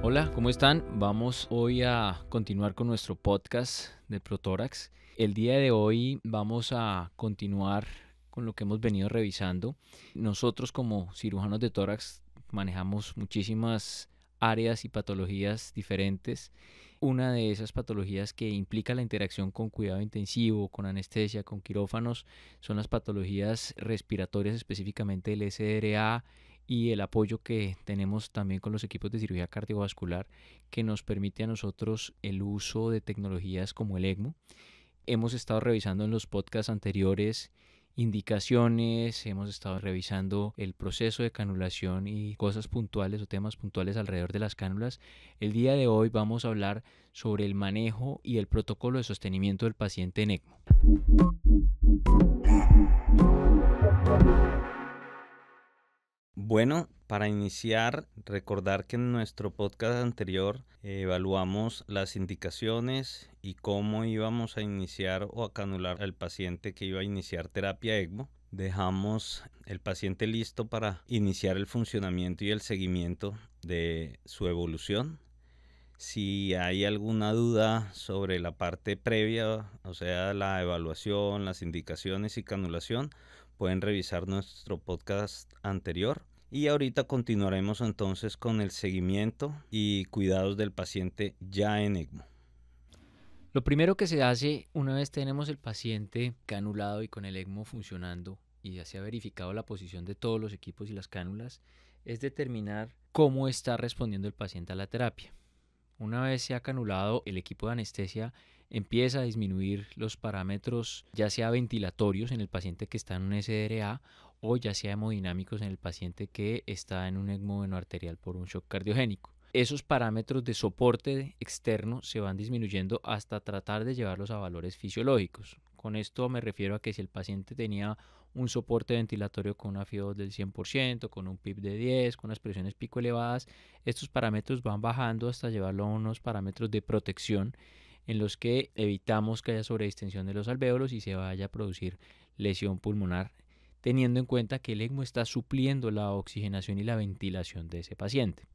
Hola, ¿cómo están? Vamos hoy a continuar con nuestro podcast de Protórax. El día de hoy vamos a continuar con lo que hemos venido revisando. Nosotros como cirujanos de tórax manejamos muchísimas áreas y patologías diferentes. Una de esas patologías que implica la interacción con cuidado intensivo, con anestesia, con quirófanos, son las patologías respiratorias, específicamente el SDRA y el apoyo que tenemos también con los equipos de cirugía cardiovascular que nos permite a nosotros el uso de tecnologías como el ECMO. Hemos estado revisando en los podcasts anteriores indicaciones, hemos estado revisando el proceso de canulación y cosas puntuales o temas puntuales alrededor de las cánulas. El día de hoy vamos a hablar sobre el manejo y el protocolo de sostenimiento del paciente en ECMO. Bueno, para iniciar, recordar que en nuestro podcast anterior evaluamos las indicaciones y cómo íbamos a iniciar o a canular al paciente que iba a iniciar terapia ECMO. Dejamos el paciente listo para iniciar el funcionamiento y el seguimiento de su evolución. Si hay alguna duda sobre la parte previa, o sea, la evaluación, las indicaciones y canulación, pueden revisar nuestro podcast anterior. Y ahorita continuaremos entonces con el seguimiento y cuidados del paciente ya en ECMO. Lo primero que se hace una vez tenemos el paciente canulado y con el ECMO funcionando y ya se ha verificado la posición de todos los equipos y las cánulas, es determinar cómo está respondiendo el paciente a la terapia. Una vez se ha canulado, el equipo de anestesia empieza a disminuir los parámetros, ya sea ventilatorios en el paciente que está en un SDRA o ya sea hemodinámicos en el paciente que está en un ECMO venoarterial por un shock cardiogénico. Esos parámetros de soporte externo se van disminuyendo hasta tratar de llevarlos a valores fisiológicos. Con esto me refiero a que si el paciente tenía un soporte ventilatorio con una FiO2 del 100%, con un PIB de 10, con unas presiones pico elevadas, estos parámetros van bajando hasta llevarlo a unos parámetros de protección en los que evitamos que haya sobredistensión de los alvéolos y se vaya a producir lesión pulmonar, teniendo en cuenta que el ECMO está supliendo la oxigenación y la ventilación de ese paciente.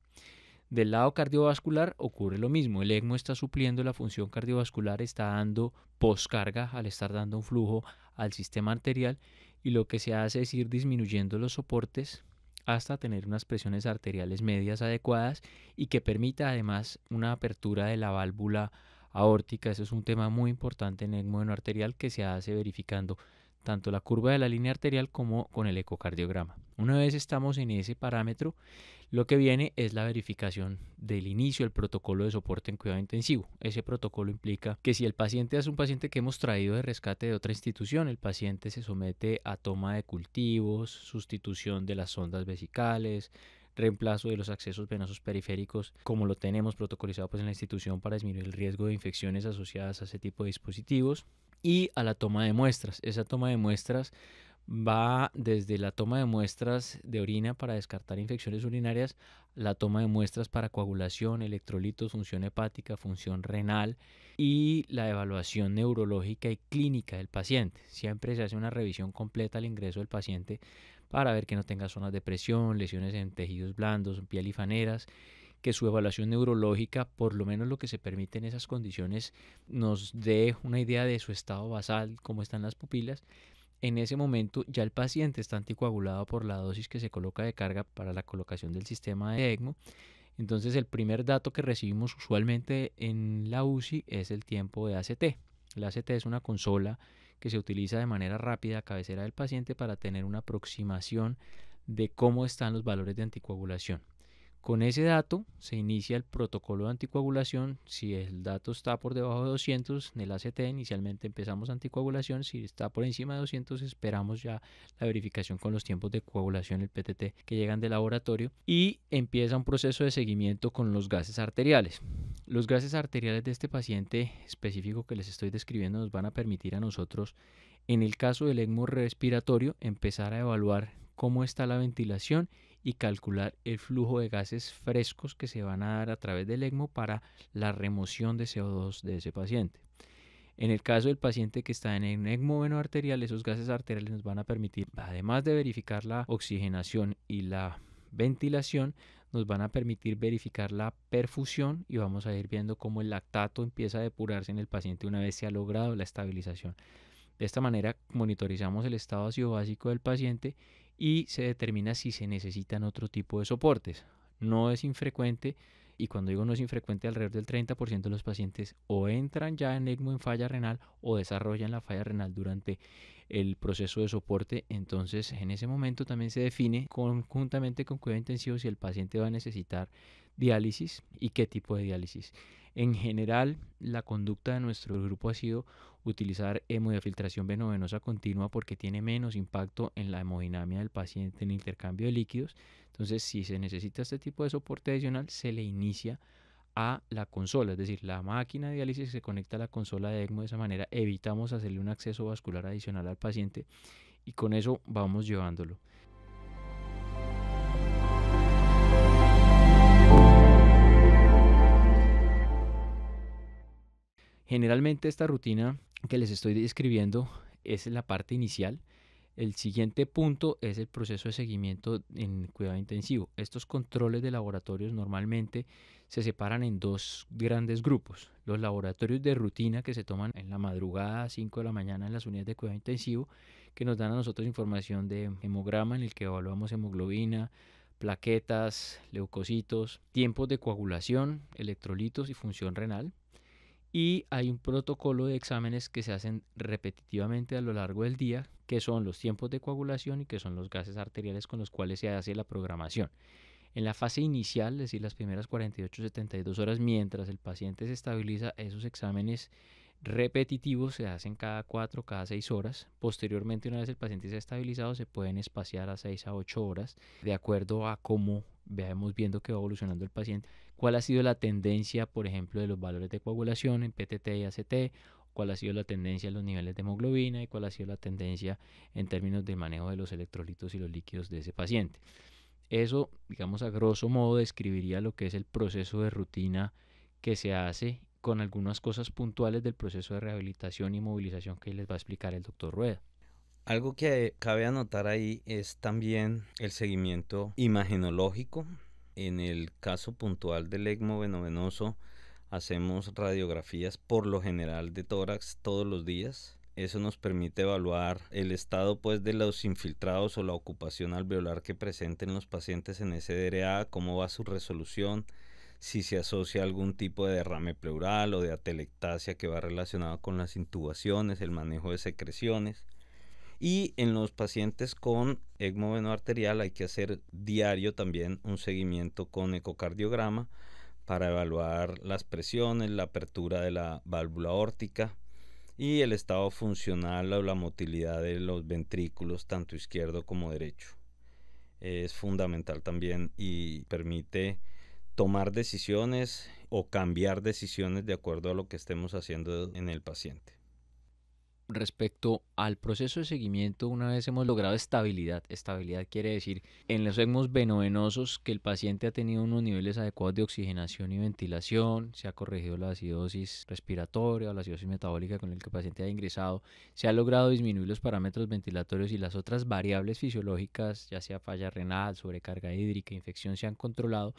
Del lado cardiovascular ocurre lo mismo, el ECMO está supliendo la función cardiovascular, está dando poscarga al estar dando un flujo al sistema arterial y lo que se hace es ir disminuyendo los soportes hasta tener unas presiones arteriales medias adecuadas y que permita además una apertura de la válvula aórtica. Eso es un tema muy importante en ECMO arterial que se hace verificando tanto la curva de la línea arterial como con el ecocardiograma. Una vez estamos en ese parámetro, lo que viene es la verificación del inicio del protocolo de soporte en cuidado intensivo. Ese protocolo implica que si el paciente es un paciente que hemos traído de rescate de otra institución, el paciente se somete a toma de cultivos, sustitución de las sondas vesicales, reemplazo de los accesos venosos periféricos, como lo tenemos protocolizado en la institución para disminuir el riesgo de infecciones asociadas a ese tipo de dispositivos, y a la toma de muestras. Esa toma de muestras va desde la toma de muestras de orina para descartar infecciones urinarias, la toma de muestras para coagulación, electrolitos, función hepática, función renal y la evaluación neurológica y clínica del paciente. Siempre se hace una revisión completa al ingreso del paciente para ver que no tenga zonas de presión, lesiones en tejidos blandos, piel y faneras, que su evaluación neurológica, por lo menos lo que se permite en esas condiciones, nos dé una idea de su estado basal, cómo están las pupilas. En ese momento ya el paciente está anticoagulado por la dosis que se coloca de carga para la colocación del sistema de ECMO. Entonces el primer dato que recibimos usualmente en la UCI es el tiempo de ACT. La ACT es una consola que se utiliza de manera rápida a cabecera del paciente para tener una aproximación de cómo están los valores de anticoagulación. Con ese dato se inicia el protocolo de anticoagulación. Si el dato está por debajo de 200 en el ACT, inicialmente empezamos anticoagulación. Si está por encima de 200, esperamos ya la verificación con los tiempos de coagulación, el PTT, que llegan del laboratorio, y empieza un proceso de seguimiento con los gases arteriales. Los gases arteriales de este paciente específico que les estoy describiendo nos van a permitir a nosotros, en el caso del ECMO respiratorio, empezar a evaluar cómo está la ventilación y calcular el flujo de gases frescos que se van a dar a través del ECMO para la remoción de CO2 de ese paciente. En el caso del paciente que está en un ECMO venoarterial, esos gases arteriales nos van a permitir, además de verificar la oxigenación y la ventilación, nos van a permitir verificar la perfusión y vamos a ir viendo cómo el lactato empieza a depurarse en el paciente una vez se ha logrado la estabilización. De esta manera monitorizamos el estado ácido básico del paciente y se determina si se necesitan otro tipo de soportes. No es infrecuente, y cuando digo no es infrecuente, alrededor del 30% de los pacientes o entran ya en ECMO en falla renal o desarrollan la falla renal durante el proceso de soporte. Entonces en ese momento también se define conjuntamente con cuidado intensivo si el paciente va a necesitar diálisis y qué tipo de diálisis. En general, la conducta de nuestro grupo ha sido utilizar hemodiafiltración venovenosa continua porque tiene menos impacto en la hemodinamia del paciente en el intercambio de líquidos. Entonces, si se necesita este tipo de soporte adicional, se le inicia a la consola, es decir, la máquina de diálisis se conecta a la consola de ECMO. De esa manera evitamos hacerle un acceso vascular adicional al paciente y con eso vamos llevándolo. Generalmente esta rutina que les estoy describiendo es la parte inicial. El siguiente punto es el proceso de seguimiento en cuidado intensivo. Estos controles de laboratorios normalmente se separan en dos grandes grupos. Los laboratorios de rutina que se toman en la madrugada a 5 de la mañana en las unidades de cuidado intensivo, que nos dan a nosotros información de hemograma en el que evaluamos hemoglobina, plaquetas, leucocitos, tiempos de coagulación, electrolitos y función renal. Y hay un protocolo de exámenes que se hacen repetitivamente a lo largo del día, que son los tiempos de coagulación y que son los gases arteriales con los cuales se hace la programación. En la fase inicial, es decir, las primeras 48-72 horas, mientras el paciente se estabiliza, esos exámenes repetitivos se hacen cada 4, cada 6 horas. Posteriormente, una vez el paciente se ha estabilizado, se pueden espaciar a 6 a 8 horas, de acuerdo a cómo veamos viendo que va evolucionando el paciente. ¿Cuál ha sido la tendencia, por ejemplo, de los valores de coagulación en PTT y ACT? ¿Cuál ha sido la tendencia en los niveles de hemoglobina? ¿Y cuál ha sido la tendencia en términos del manejo de los electrolitos y los líquidos de ese paciente? Eso, digamos, a grosso modo describiría lo que es el proceso de rutina que se hace, con algunas cosas puntuales del proceso de rehabilitación y movilización que les va a explicar el doctor Rueda. Algo que cabe anotar ahí es también el seguimiento imagenológico. En el caso puntual del ECMO venovenoso, hacemos radiografías por lo general de tórax todos los días. Eso nos permite evaluar el estado pues de los infiltrados o la ocupación alveolar que presenten los pacientes en SDRA, cómo va su resolución, si se asocia a algún tipo de derrame pleural o de atelectasia que va relacionado con las intubaciones, el manejo de secreciones. Y en los pacientes con ECMO venoarterial hay que hacer diario también un seguimiento con ecocardiograma para evaluar las presiones, la apertura de la válvula aórtica y el estado funcional o la motilidad de los ventrículos, tanto izquierdo como derecho. Es fundamental también y permite tomar decisiones o cambiar decisiones de acuerdo a lo que estemos haciendo en el paciente. Respecto al proceso de seguimiento, una vez hemos logrado estabilidad quiere decir en los ECMOs venovenosos que el paciente ha tenido unos niveles adecuados de oxigenación y ventilación, se ha corregido la acidosis respiratoria o la acidosis metabólica con el que el paciente ha ingresado, se ha logrado disminuir los parámetros ventilatorios y las otras variables fisiológicas, ya sea falla renal, sobrecarga hídrica, infección, se han controlado.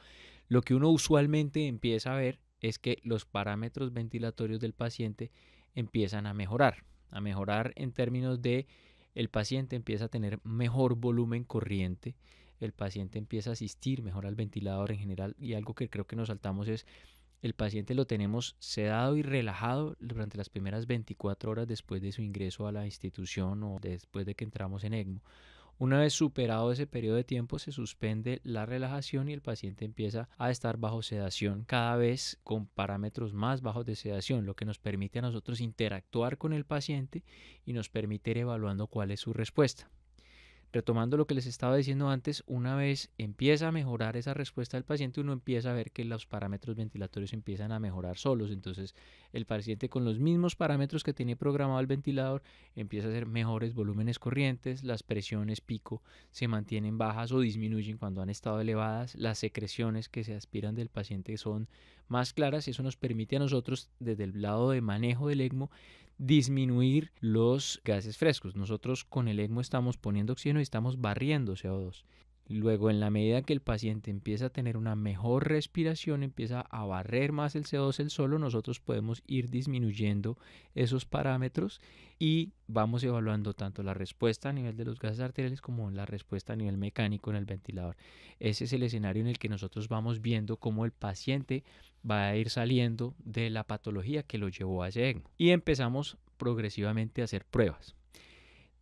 Lo que uno usualmente empieza a ver es que los parámetros ventilatorios del paciente empiezan a mejorar en términos de el paciente empieza a tener mejor volumen corriente, el paciente empieza a asistir mejor al ventilador en general, y algo que creo que nos saltamos es el paciente lo tenemos sedado y relajado durante las primeras 24 horas después de su ingreso a la institución o después de que entramos en ECMO. Una vez superado ese periodo de tiempo, se suspende la relajación y el paciente empieza a estar bajo sedación, cada vez con parámetros más bajos de sedación, lo que nos permite a nosotros interactuar con el paciente y nos permite ir evaluando cuál es su respuesta. Retomando lo que les estaba diciendo antes, una vez empieza a mejorar esa respuesta del paciente, uno empieza a ver que los parámetros ventilatorios empiezan a mejorar solos. Entonces, el paciente con los mismos parámetros que tiene programado el ventilador empieza a hacer mejores volúmenes corrientes, las presiones pico se mantienen bajas o disminuyen cuando han estado elevadas, las secreciones que se aspiran del paciente son más claras y eso nos permite a nosotros, desde el lado de manejo del ECMO, disminuir los gases frescos. Nosotros con el ECMO estamos poniendo oxígeno y estamos barriendo CO2. Luego, en la medida que el paciente empieza a tener una mejor respiración, empieza a barrer más el CO2 él solo, nosotros podemos ir disminuyendo esos parámetros y vamos evaluando tanto la respuesta a nivel de los gases arteriales como la respuesta a nivel mecánico en el ventilador. Ese es el escenario en el que nosotros vamos viendo cómo el paciente va a ir saliendo de la patología que lo llevó a ese ECMO. Y empezamos progresivamente a hacer pruebas.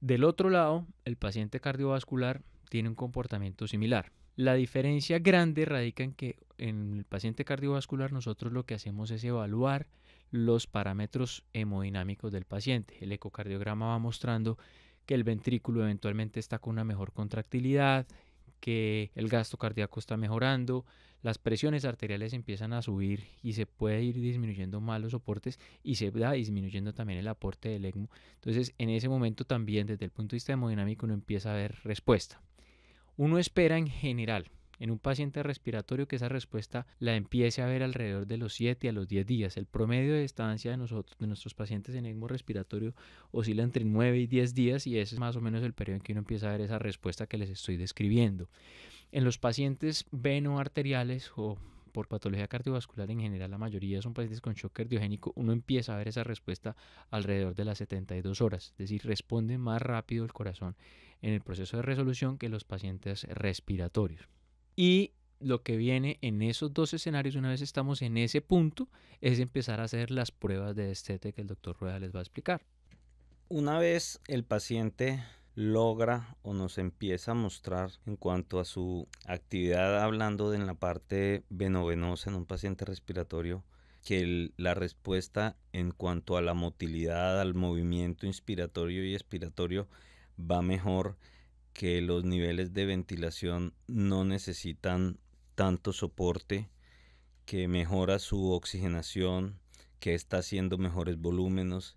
Del otro lado, el paciente cardiovascular tiene un comportamiento similar. La diferencia grande radica en que en el paciente cardiovascular nosotros lo que hacemos es evaluar los parámetros hemodinámicos del paciente. El ecocardiograma va mostrando que el ventrículo eventualmente está con una mejor contractilidad, que el gasto cardíaco está mejorando, las presiones arteriales empiezan a subir y se puede ir disminuyendo más los soportes y se va disminuyendo también el aporte del ECMO. Entonces, en ese momento también, desde el punto de vista hemodinámico, uno empieza a ver respuesta. Uno espera en general, en un paciente respiratorio, que esa respuesta la empiece a ver alrededor de los 7 a los 10 días. El promedio de estancia de nuestros pacientes en ECMO respiratorio oscila entre 9 y 10 días y ese es más o menos el periodo en que uno empieza a ver esa respuesta que les estoy describiendo. En los pacientes venoarteriales o por patología cardiovascular en general, la mayoría son pacientes con shock cardiogénico, uno empieza a ver esa respuesta alrededor de las 72 horas, es decir, responde más rápido el corazón en el proceso de resolución que los pacientes respiratorios. Y lo que viene en esos dos escenarios, una vez estamos en ese punto, es empezar a hacer las pruebas de destete que el doctor Rueda les va a explicar. Una vez el paciente logra o nos empieza a mostrar en cuanto a su actividad, hablando de en la parte venovenosa en un paciente respiratorio, que la respuesta en cuanto a la motilidad, al movimiento inspiratorio y expiratorio va mejor, que los niveles de ventilación no necesitan tanto soporte, que mejora su oxigenación, que está haciendo mejores volúmenes,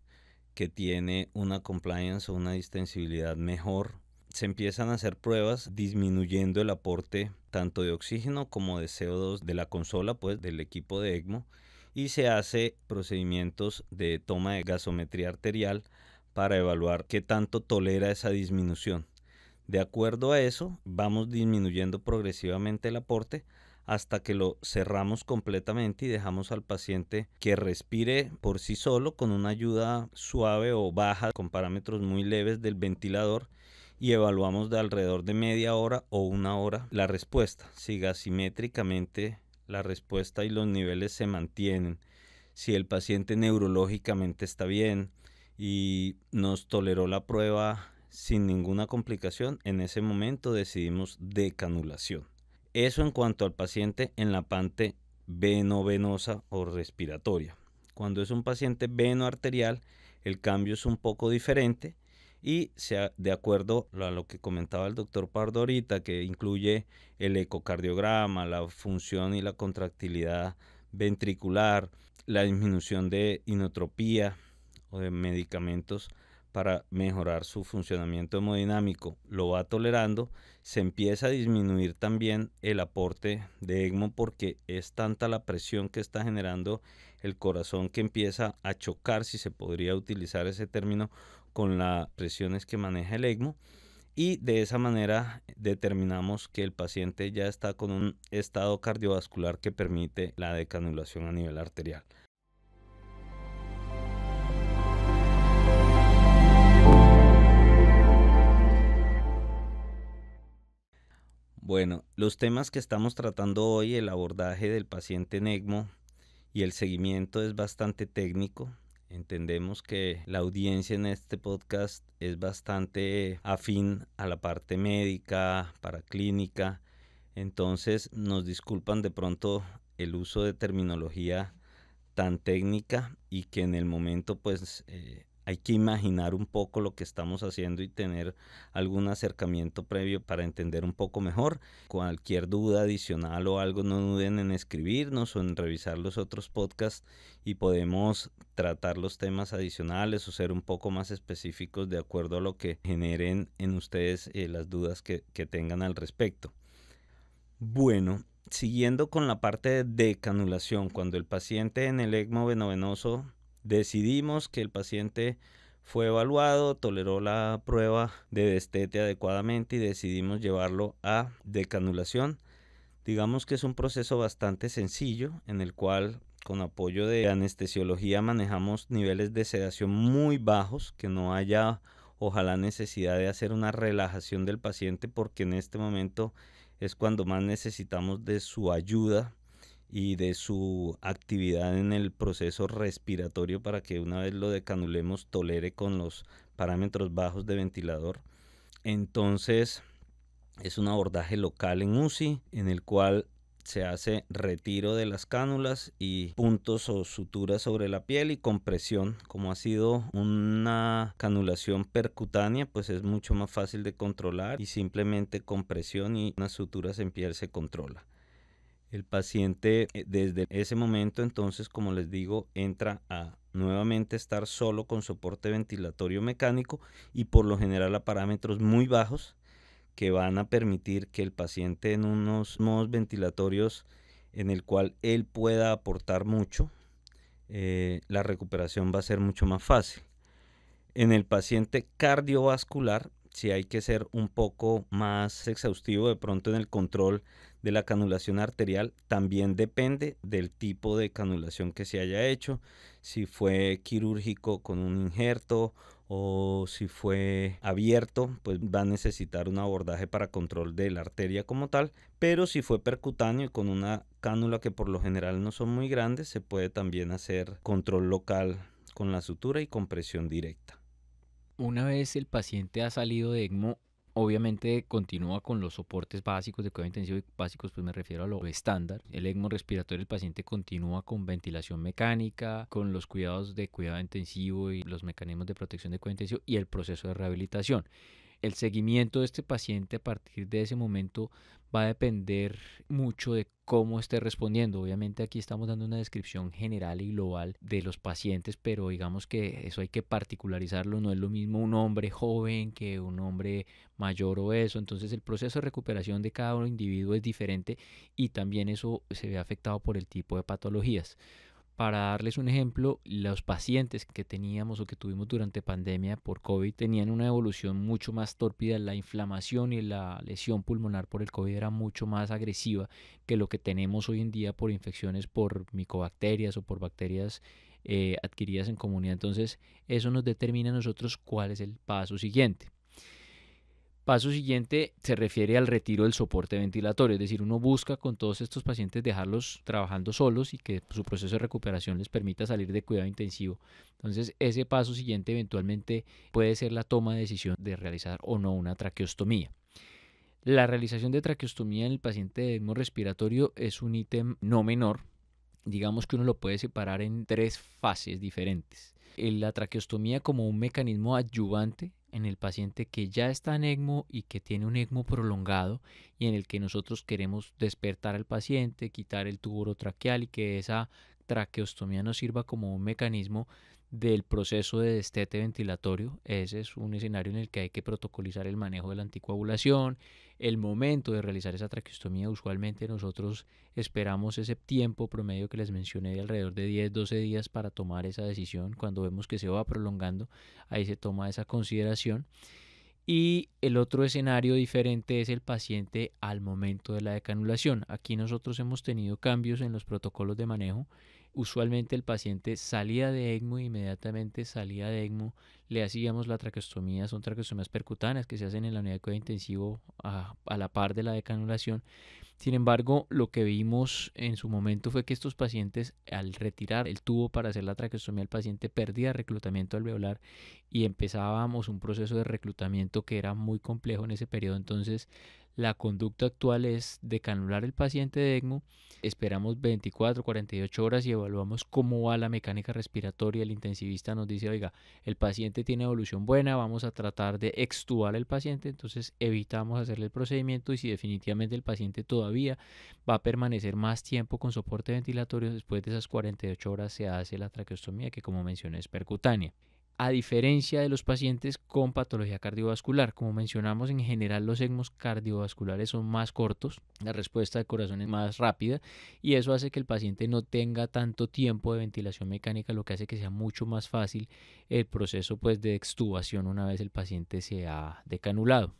que tiene una compliance o una distensibilidad mejor. Se empiezan a hacer pruebas disminuyendo el aporte tanto de oxígeno como de CO2 de la consola, pues del equipo de ECMO, y se hace procedimientos de toma de gasometría arterial para evaluar qué tanto tolera esa disminución. De acuerdo a eso, vamos disminuyendo progresivamente el aporte hasta que lo cerramos completamente y dejamos al paciente que respire por sí solo con una ayuda suave o baja con parámetros muy leves del ventilador, y evaluamos de alrededor de media hora o una hora la respuesta. Si gasimétricamente la respuesta y los niveles se mantienen, si el paciente neurológicamente está bien y nos toleró la prueba sin ninguna complicación, en ese momento decidimos decanulación. Eso en cuanto al paciente en la parte venovenosa o respiratoria. Cuando es un paciente venoarterial, el cambio es un poco diferente y de acuerdo a lo que comentaba el doctor Pardo ahorita, que incluye el ecocardiograma, la función y la contractilidad ventricular, la disminución de inotropía o de medicamentos para mejorar su funcionamiento hemodinámico, lo va tolerando, se empieza a disminuir también el aporte de ECMO, porque es tanta la presión que está generando el corazón que empieza a chocar, si se podría utilizar ese término, con las presiones que maneja el ECMO, y de esa manera determinamos que el paciente ya está con un estado cardiovascular que permite la decanulación a nivel arterial. Bueno, los temas que estamos tratando hoy, el abordaje del paciente en ECMO y el seguimiento, es bastante técnico. Entendemos que la audiencia en este podcast es bastante afín a la parte médica, paraclínica, entonces nos disculpan de pronto el uso de terminología tan técnica, y que en el momento pues hay que imaginar un poco lo que estamos haciendo y tener algún acercamiento previo para entender un poco mejor. Cualquier duda adicional o algo, no duden en escribirnos o en revisar los otros podcasts y podemos tratar los temas adicionales o ser un poco más específicos de acuerdo a lo que generen en ustedes las dudas que tengan al respecto. Bueno, siguiendo con la parte de decanulación, cuando el paciente en el ECMO venovenoso decidimos que el paciente Fue evaluado, toleró la prueba de destete adecuadamente y decidimos llevarlo a decanulación. Digamos que es un proceso bastante sencillo en el cual con apoyo de anestesiología manejamos niveles de sedación muy bajos, que no haya ojalá necesidad de hacer una relajación del paciente, porque en este momento es cuando más necesitamos de su ayuda y de su actividad en el proceso respiratorio para que una vez lo decanulemos tolere con los parámetros bajos de ventilador. Entonces es un abordaje local en UCI en el cual se hace retiro de las cánulas y puntos o suturas sobre la piel y compresión. Como ha sido una canulación percutánea, pues es mucho más fácil de controlar y simplemente compresión y unas suturas en piel se controla. El paciente desde ese momento, entonces, como les digo, entra a nuevamente estar solo con soporte ventilatorio mecánico y por lo general a parámetros muy bajos que van a permitir que el paciente en unos modos ventilatorios en el cual él pueda aportar mucho, la recuperación va a ser mucho más fácil. En el paciente cardiovascular, sí hay que ser un poco más exhaustivo de pronto en el control de la canulación arterial. También depende del tipo de canulación que se haya hecho, si fue quirúrgico con un injerto o si fue abierto, pues va a necesitar un abordaje para control de la arteria como tal, pero si fue percutáneo y con una cánula que por lo general no son muy grandes, se puede también hacer control local con la sutura y compresión directa. Una vez el paciente ha salido de ECMO, obviamente continúa con los soportes básicos de cuidado intensivo, y básicos pues me refiero a lo estándar. El ECMO respiratorio del paciente continúa con ventilación mecánica, con los cuidados de cuidado intensivo y los mecanismos de protección de cuidado intensivo y el proceso de rehabilitación. El seguimiento de este paciente a partir de ese momento va a depender mucho de cómo esté respondiendo. Obviamente aquí estamos dando una descripción general y global de los pacientes, pero digamos que eso hay que particularizarlo. No es lo mismo un hombre joven que un hombre mayor obeso. Entonces el proceso de recuperación de cada individuo es diferente y también eso se ve afectado por el tipo de patologías. Para darles un ejemplo, los pacientes que teníamos o que tuvimos durante pandemia por COVID tenían una evolución mucho más tórpida. La inflamación y la lesión pulmonar por el COVID era mucho más agresiva que lo que tenemos hoy en día por infecciones por micobacterias o por bacterias adquiridas en comunidad. Entonces, eso nos determina a nosotros cuál es el paso siguiente. Paso siguiente se refiere al retiro del soporte ventilatorio, es decir, uno busca con todos estos pacientes dejarlos trabajando solos y que su proceso de recuperación les permita salir de cuidado intensivo. Entonces, ese paso siguiente eventualmente puede ser la toma de decisión de realizar o no una traqueostomía. La realización de traqueostomía en el paciente de ECMO respiratorio es un ítem no menor. Digamos que uno lo puede separar en tres fases diferentes. La traqueostomía como un mecanismo adyuvante en el paciente que ya está en ECMO y que tiene un ECMO prolongado y en el que nosotros queremos despertar al paciente, quitar el tubo orotraqueal y que esa traqueostomía nos sirva como un mecanismo del proceso de destete ventilatorio. Ese es un escenario en el que hay que protocolizar el manejo de la anticoagulación, el momento de realizar esa traqueostomía. Usualmente nosotros esperamos ese tiempo promedio que les mencioné de alrededor de 10-12 días para tomar esa decisión. Cuando vemos que se va prolongando, ahí se toma esa consideración. Y el otro escenario diferente es el paciente al momento de la decanulación. Aquí nosotros hemos tenido cambios en los protocolos de manejo. Usualmente el paciente salía de ECMO e inmediatamente salía de ECMO le hacíamos la traqueostomía. Son traqueostomías percutáneas que se hacen en la unidad de cuidado intensivo a la par de la decanulación. Sin embargo, lo que vimos en su momento fue que estos pacientes, al retirar el tubo para hacer la traqueostomía, el paciente perdía reclutamiento alveolar y empezábamos un proceso de reclutamiento que era muy complejo en ese periodo. Entonces, la conducta actual es decanular el paciente de ECMO, esperamos 24-48 horas y evaluamos cómo va la mecánica respiratoria. El intensivista nos dice, oiga, el paciente tiene evolución buena, vamos a tratar de extubar al paciente, entonces evitamos hacerle el procedimiento y si definitivamente el paciente todavía va a permanecer más tiempo con soporte ventilatorio, después de esas 48 horas se hace la traqueostomía que como mencioné es percutánea. a diferencia de los pacientes con patología cardiovascular. Como mencionamos, en general los ECMOs cardiovasculares son más cortos, la respuesta del corazón es más rápida y eso hace que el paciente no tenga tanto tiempo de ventilación mecánica, lo que hace que sea mucho más fácil el proceso pues, de extubación una vez el paciente se ha decanulado.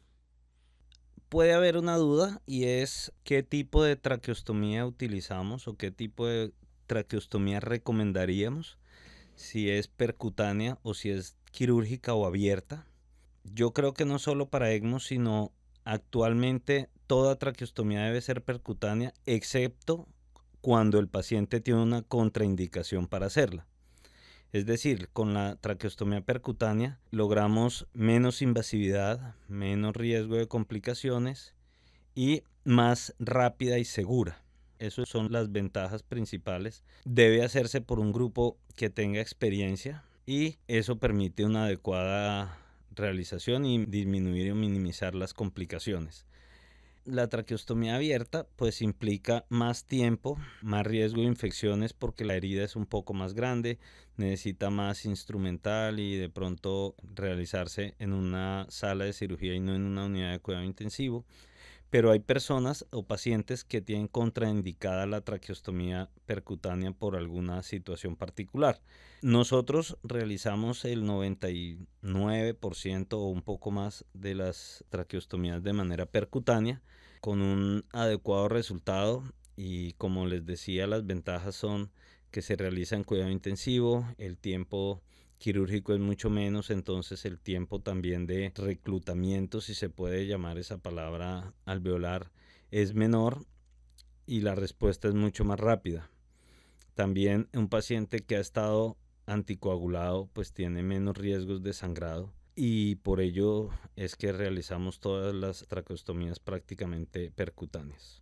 Puede haber una duda y es qué tipo de traqueostomía utilizamos o qué tipo de traqueostomía recomendaríamos, si es percutánea o si es quirúrgica o abierta. Yo creo que no solo para ECMO, sino actualmente toda traqueostomía debe ser percutánea, excepto cuando el paciente tiene una contraindicación para hacerla. Es decir, con la traqueostomía percutánea logramos menos invasividad, menos riesgo de complicaciones y más rápida y segura. Esas son las ventajas principales. Debe hacerse por un grupo que tenga experiencia y eso permite una adecuada realización y disminuir o minimizar las complicaciones. La traqueostomía abierta pues implica más tiempo, más riesgo de infecciones porque la herida es un poco más grande, necesita más instrumental y de pronto realizarse en una sala de cirugía y no en una unidad de cuidado intensivo. Pero hay personas o pacientes que tienen contraindicada la traqueostomía percutánea por alguna situación particular. Nosotros realizamos el 99% o un poco más de las traqueostomías de manera percutánea con un adecuado resultado y como les decía, las ventajas son que se realiza en cuidado intensivo, el tiempo quirúrgico es mucho menos, entonces el tiempo también de reclutamiento, si se puede llamar esa palabra alveolar, es menor y la respuesta es mucho más rápida. También un paciente que ha estado anticoagulado pues tiene menos riesgos de sangrado y por ello es que realizamos todas las traqueostomías prácticamente percutáneas.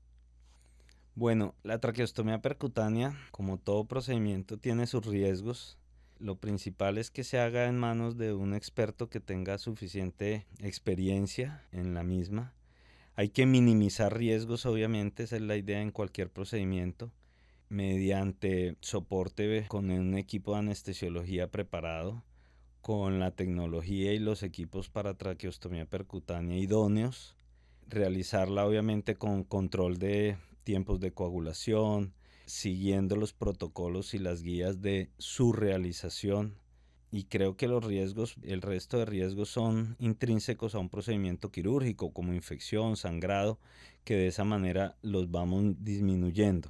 Bueno, la traqueostomía percutánea, como todo procedimiento, tiene sus riesgos. Lo principal es que se haga en manos de un experto que tenga suficiente experiencia en la misma. Hay que minimizar riesgos, obviamente, esa es la idea en cualquier procedimiento, mediante soporte con un equipo de anestesiología preparado, con la tecnología y los equipos para traqueostomía percutánea idóneos, realizarla obviamente con control de tiempos de coagulación, siguiendo los protocolos y las guías de su realización. Y creo que los riesgos, el resto de riesgos son intrínsecos a un procedimiento quirúrgico, como infección, sangrado, que de esa manera los vamos disminuyendo.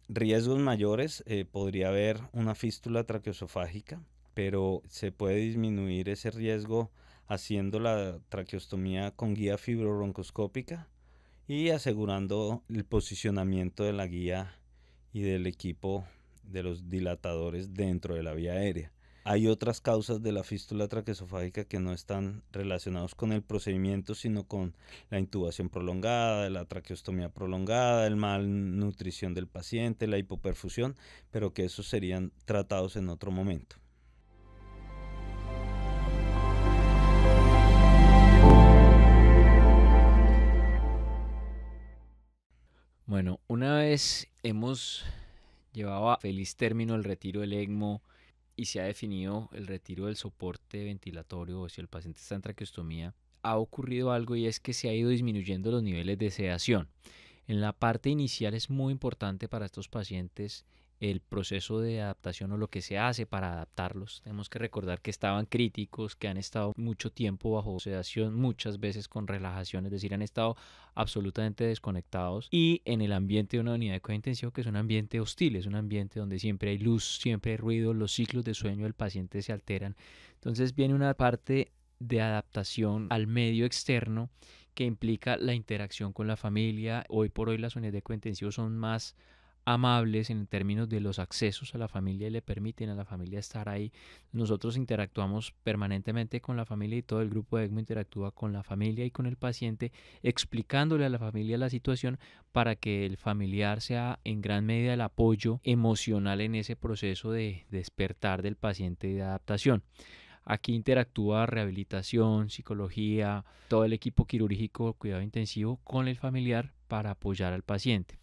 Riesgos mayores, podría haber una fístula traqueosofágica, pero se puede disminuir ese riesgo haciendo la traqueostomía con guía fibrobroncoscópica y asegurando el posicionamiento de la guía y del equipo de los dilatadores dentro de la vía aérea. Hay otras causas de la fístula traqueosofágica que no están relacionados con el procedimiento, sino con la intubación prolongada, la traqueostomía prolongada, la malnutrición del paciente, la hipoperfusión, pero que esos serían tratados en otro momento. Bueno, una vez hemos llevado a feliz término el retiro del ECMO y se ha definido el retiro del soporte ventilatorio o si el paciente está en traqueostomía, ha ocurrido algo y es que se ha ido disminuyendo los niveles de sedación. En la parte inicial es muy importante para estos pacientes el proceso de adaptación o lo que se hace para adaptarlos. Tenemos que recordar que estaban críticos, que han estado mucho tiempo bajo sedación, muchas veces con relajación, es decir, han estado absolutamente desconectados y en el ambiente de una unidad de cuidado intensivo que es un ambiente hostil, es un ambiente donde siempre hay luz, siempre hay ruido, los ciclos de sueño del paciente se alteran. Entonces viene una parte de adaptación al medio externo que implica la interacción con la familia. Hoy por hoy las unidades de cuidado intensivo son más amables en términos de los accesos a la familia y le permiten a la familia estar ahí. Nosotros interactuamos permanentemente con la familia y todo el grupo de ECMO interactúa con la familia y con el paciente, explicándole a la familia la situación para que el familiar sea en gran medida el apoyo emocional en ese proceso de despertar del paciente de adaptación. Aquí interactúa rehabilitación, psicología, todo el equipo quirúrgico, cuidado intensivo con el familiar para apoyar al paciente.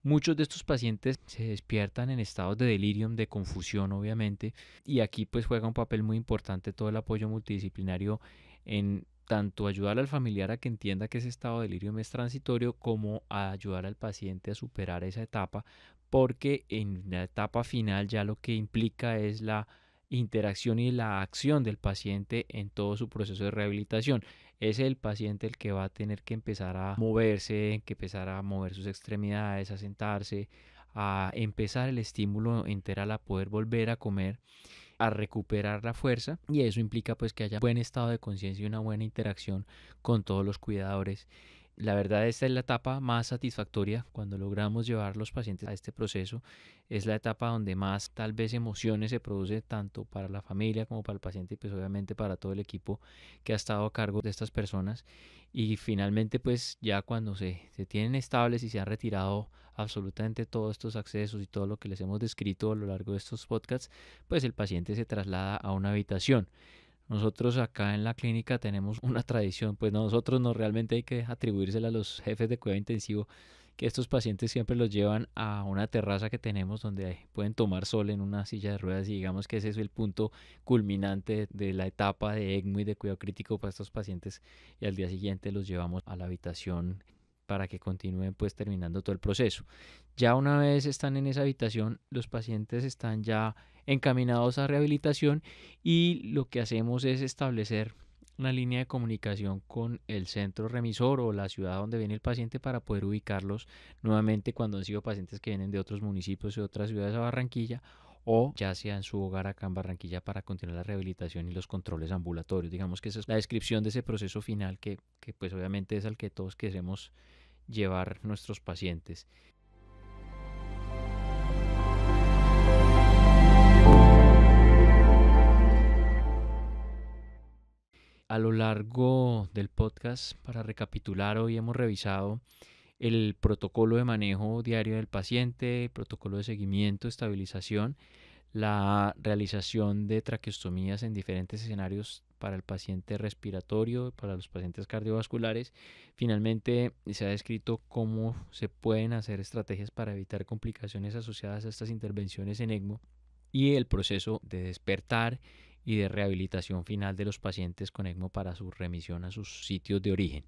Muchos de estos pacientes se despiertan en estados de delirium, de confusión obviamente, y aquí pues juega un papel muy importante todo el apoyo multidisciplinario en tanto ayudar al familiar a que entienda que ese estado de delirium es transitorio, como a ayudar al paciente a superar esa etapa, porque en la etapa final ya lo que implica es la interacción y la acción del paciente en todo su proceso de rehabilitación. Es el paciente el que va a tener que empezar a moverse, que empezar a mover sus extremidades, a sentarse, a empezar el estímulo enteral a poder volver a comer, a recuperar la fuerza, y eso implica pues que haya buen estado de conciencia y una buena interacción con todos los cuidadores. La verdad, esta es la etapa más satisfactoria cuando logramos llevar los pacientes a este proceso. Es la etapa donde más tal vez emociones se produce tanto para la familia como para el paciente y pues obviamente para todo el equipo que ha estado a cargo de estas personas. Y finalmente pues ya cuando se tienen estables y se han retirado absolutamente todos estos accesos y todo lo que les hemos descrito a lo largo de estos podcasts, pues el paciente se traslada a una habitación. Nosotros acá en la clínica tenemos una tradición, pues nosotros no, realmente hay que atribuírsela a los jefes de cuidado intensivo, que estos pacientes siempre los llevan a una terraza que tenemos donde pueden tomar sol en una silla de ruedas, y digamos que ese es el punto culminante de la etapa de ECMO y de cuidado crítico para estos pacientes, y al día siguiente los llevamos a la habitación para que continúen pues terminando todo el proceso. Ya una vez están en esa habitación, los pacientes están ya encaminados a rehabilitación, y lo que hacemos es establecer una línea de comunicación con el centro remisor o la ciudad donde viene el paciente para poder ubicarlos nuevamente cuando han sido pacientes que vienen de otros municipios y otras ciudades a Barranquilla, o ya sea en su hogar acá en Barranquilla, para continuar la rehabilitación y los controles ambulatorios. Digamos que esa es la descripción de ese proceso final que pues obviamente es al que todos queremos llevar nuestros pacientes. A lo largo del podcast, para recapitular, hoy hemos revisado el protocolo de manejo diario del paciente, el protocolo de seguimiento, estabilización, la realización de traqueostomías en diferentes escenarios para el paciente respiratorio, para los pacientes cardiovasculares. Finalmente, se ha descrito cómo se pueden hacer estrategias para evitar complicaciones asociadas a estas intervenciones en ECMO, y el proceso de despertar y de rehabilitación final de los pacientes con ECMO para su remisión a sus sitios de origen.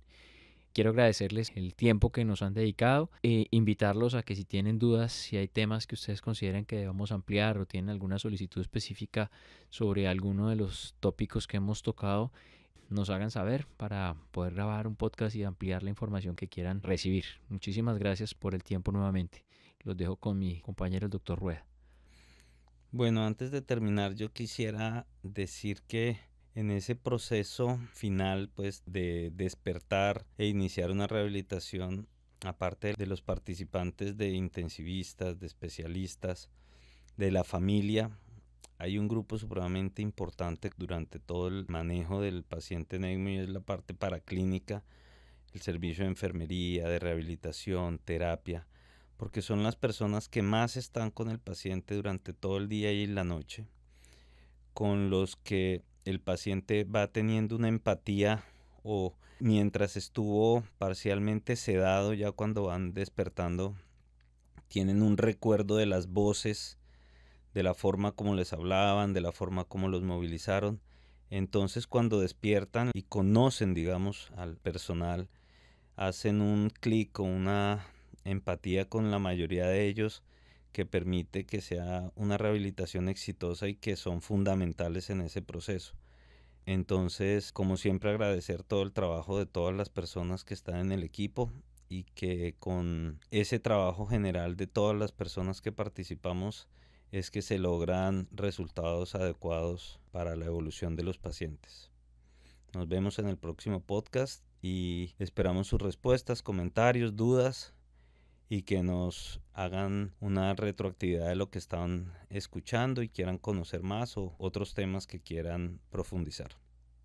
Quiero agradecerles el tiempo que nos han dedicado e invitarlos a que, si tienen dudas, si hay temas que ustedes consideren que debamos ampliar o tienen alguna solicitud específica sobre alguno de los tópicos que hemos tocado, nos hagan saber para poder grabar un podcast y ampliar la información que quieran recibir. Muchísimas gracias por el tiempo nuevamente. Los dejo con mi compañero el doctor Rueda. Bueno, antes de terminar, yo quisiera decir que en ese proceso final, pues, de despertar e iniciar una rehabilitación, aparte de los participantes, de intensivistas, de especialistas, de la familia, hay un grupo supremamente importante durante todo el manejo del paciente en ECMO, y es la parte paraclínica, el servicio de enfermería, de rehabilitación, terapia, porque son las personas que más están con el paciente durante todo el día y la noche, con los que el paciente va teniendo una empatía, o mientras estuvo parcialmente sedado, ya cuando van despertando, tienen un recuerdo de las voces, de la forma como les hablaban, de la forma como los movilizaron. Entonces, cuando despiertan y conocen, digamos, al personal, hacen un clic o una empatía con la mayoría de ellos, que permite que sea una rehabilitación exitosa y que son fundamentales en ese proceso. Entonces, como siempre, agradecer todo el trabajo de todas las personas que están en el equipo, y que con ese trabajo general de todas las personas que participamos es que se logran resultados adecuados para la evolución de los pacientes. Nos vemos en el próximo podcast y esperamos sus respuestas, comentarios, dudas, y que nos hagan una retroactividad de lo que están escuchando y quieran conocer más, o otros temas que quieran profundizar.